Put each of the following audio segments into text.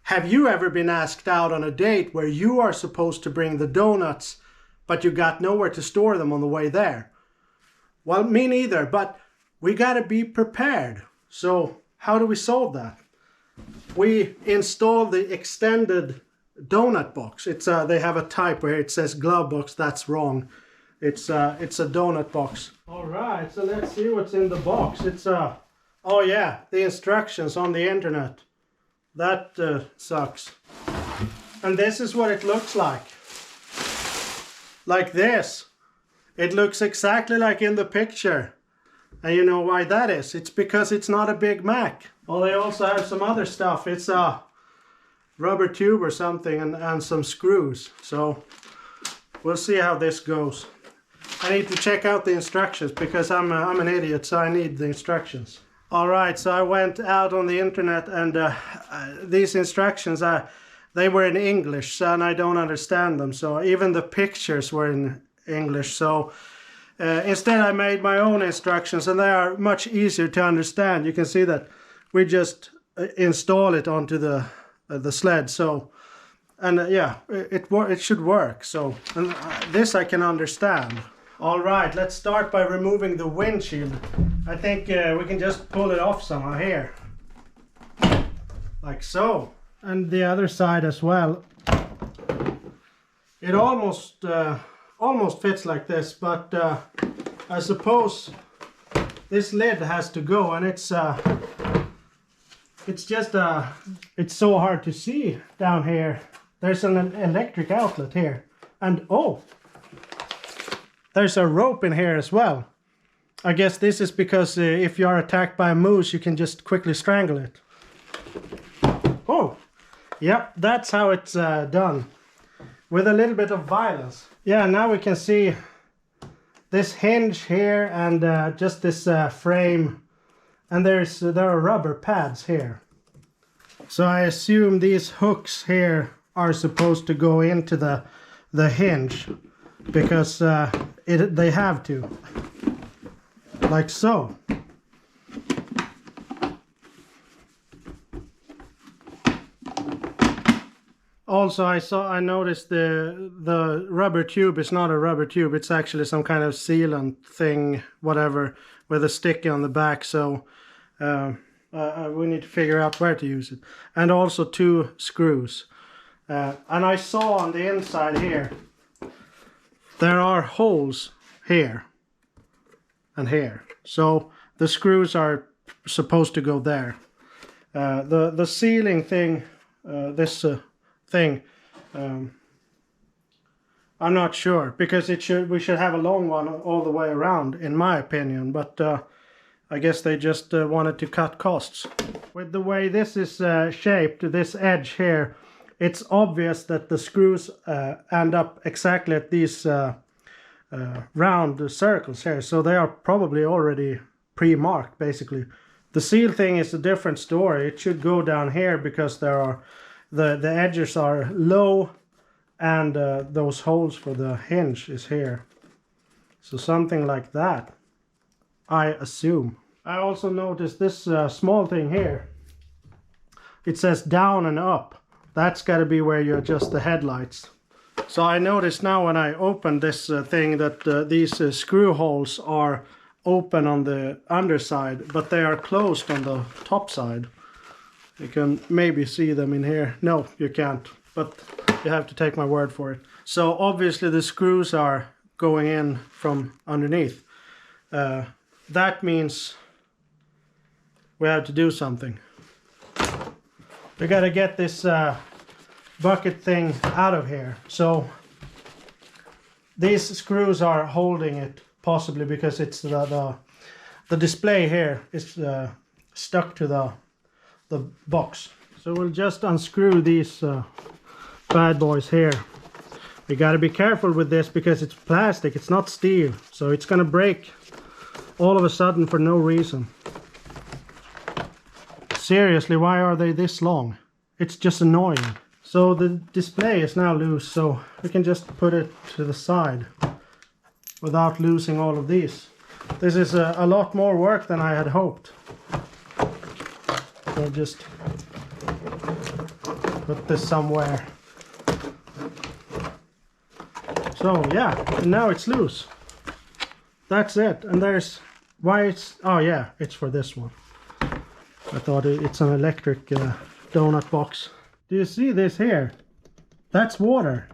Have you ever been asked out on a date where you are supposed to bring the donuts, but you got nowhere to store them on the way there? Well, me neither, but we gotta be prepared. So how do we solve that? We install the extended donut box. They have a type where it says Glovebox. That's wrong. It's a donut box. All right, so let's see what's in the box. Oh yeah, the instructions on the internet. That sucks. And this is what it looks like. Like this. It looks exactly like in the picture. And you know why that is? It's because it's not a Big Mac. Oh, they also have some other stuff. It's a rubber tube or something and some screws. So we'll see how this goes. I need to check out the instructions because I'm an idiot, so I need the instructions. All right, so I went out on the internet and these instructions, they were in English and I don't understand them. So even the pictures were in English. So instead I made my own instructions and they are much easier to understand. You can see that we just install it onto the sled. So, and yeah, it should work. So, and this I can understand. All right, let's start by removing the windshield. I think we can just pull it off somehow here. Like so. And the other side as well. It almost fits like this, but I suppose this lid has to go, and it's so hard to see down here. There's an electric outlet here, and oh, there's a rope in here as well. I guess this is because if you are attacked by a moose, you can just quickly strangle it. Oh, yep, that's how it's done. With a little bit of violence. Yeah, now we can see this hinge here and just this frame. And there are rubber pads here. So I assume these hooks here are supposed to go into the hinge. Because they have to. Like so. Also, I noticed the rubber tube is not a rubber tube. It's actually some kind of sealant thing, whatever, with a sticky on the back. So we need to figure out where to use it. And also 2 screws. And I saw on the inside here, there are holes here and here. So the screws are supposed to go there. The sealing thing, this thing, I'm not sure, because we should have a long one all the way around, in my opinion, but I guess they just wanted to cut costs. With the way this is shaped, this edge here, it's obvious that the screws end up exactly at these round circles here, so they are probably already pre-marked basically. The seal thing is a different story. It should go down here because there are the edges are low and those holes for the hinge is here. So something like that, I assume. I also noticed this small thing here. It says down and up. That's got to be where you adjust the headlights. So I noticed now when I open this thing that these screw holes are open on the underside, but they are closed on the top side. You can maybe see them in here. No, you can't, but you have to take my word for it. So obviously the screws are going in from underneath. That means we have to do something. We got to get this bucket thing out of here. So these screws are holding it, possibly because it's the display here is stuck to the box. So we'll just unscrew these bad boys here. We got to be careful with this because it's plastic, it's not steel, so it's gonna break all of a sudden for no reason. Seriously, why are they this long? It's just annoying. So the display is now loose, so we can just put it to the side without losing all of these. This is a lot more work than I had hoped. So just put this somewhere. So yeah, and now it's loose. That's it. And there's why it's, oh yeah, it's for this one. I thought it's an electric donut box. Do you see this here? That's water.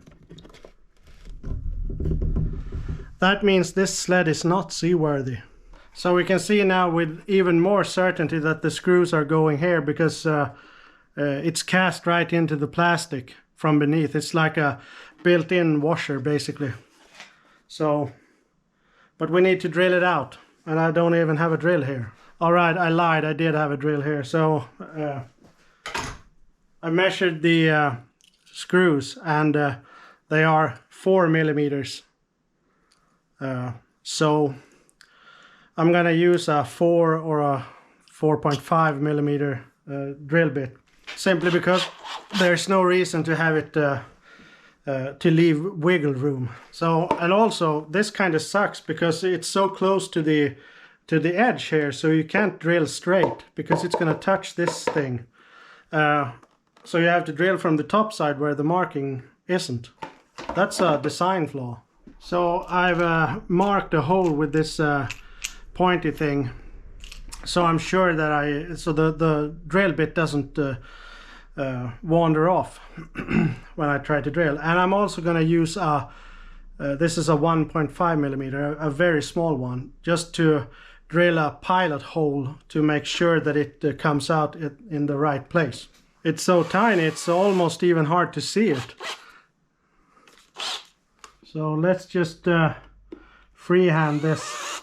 That means this sled is not seaworthy. So we can see now with even more certainty that the screws are going here, because it's cast right into the plastic from beneath. It's like a built-in washer basically. So, but we need to drill it out, and I don't even have a drill here. All right, I lied, I did have a drill here. So I measured the screws, and they are 4 millimeters. So I'm gonna use a 4 or a 4.5 millimeter drill bit, simply because there's no reason to have it to leave wiggle room. So, and also this kind of sucks because it's so close to the edge here, so you can't drill straight because it's gonna touch this thing. So you have to drill from the top side where the marking isn't. That's a design flaw. So I've marked a hole with this pointy thing, so I'm sure that so the drill bit doesn't wander off when I try to drill. And I'm also going to use this is a 1.5 millimeter, a very small one, just to drill a pilot hole to make sure that it comes out in the right place. It's so tiny, it's almost even hard to see it. So let's just freehand this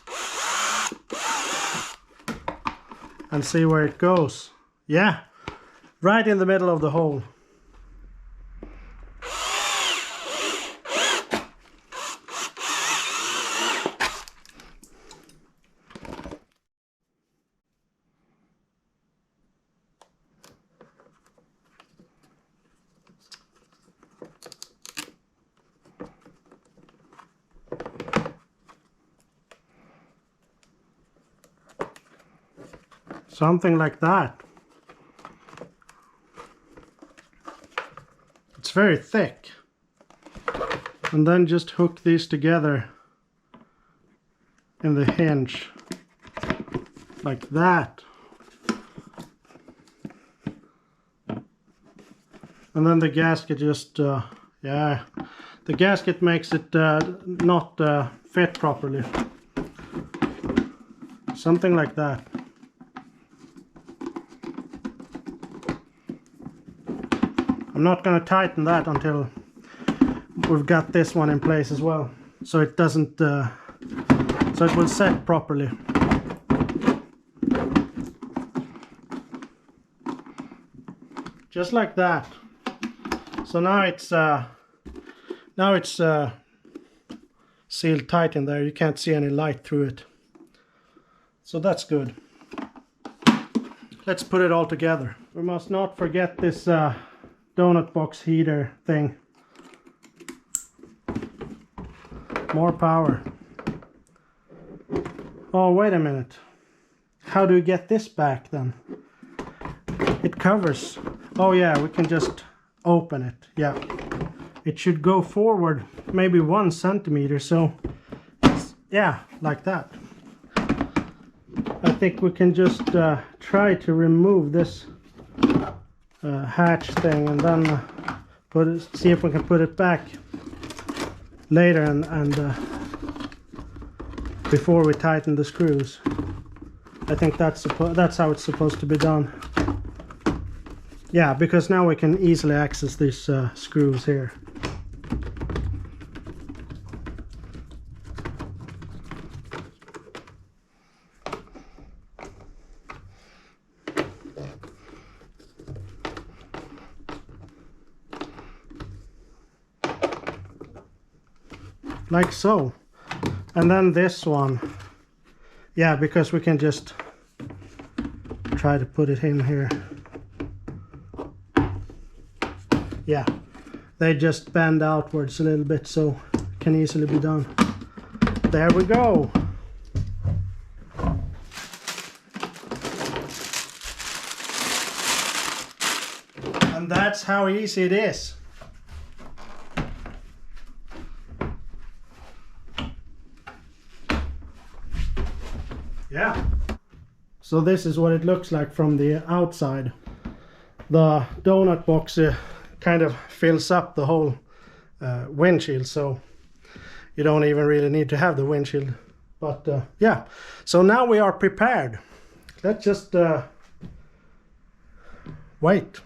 and see where it goes. Yeah, right in the middle of the hole. Something like that. It's very thick. And then just hook these together in the hinge like that. And then the gasket just, yeah, the gasket makes it not fit properly. Something like that. I'm not going to tighten that until we've got this one in place as well, so it doesn't, so it will set properly. Just like that. So now it's sealed tight in there. You can't see any light through it. So that's good. Let's put it all together. We must not forget this donut box heater thing. More power. Oh, wait a minute. How do we get this back then? It covers. Oh yeah, we can just open it. Yeah. It should go forward maybe 1 centimeter, so yeah, like that. I think we can just try to remove this hatch thing, and then see if we can put it back later and before we tighten the screws. I think that's how it's supposed to be done. Yeah, because now we can easily access these screws here. Like so. And then this one, yeah, because we can just try to put it in here. Yeah, they just bend outwards a little bit, so it can easily be done. There we go. And that that's how easy it is. Yeah. So this is what it looks like from the outside. The donut box kind of fills up the whole windshield, so you don't even really need to have the windshield. But yeah, so now we are prepared. Let's just wait.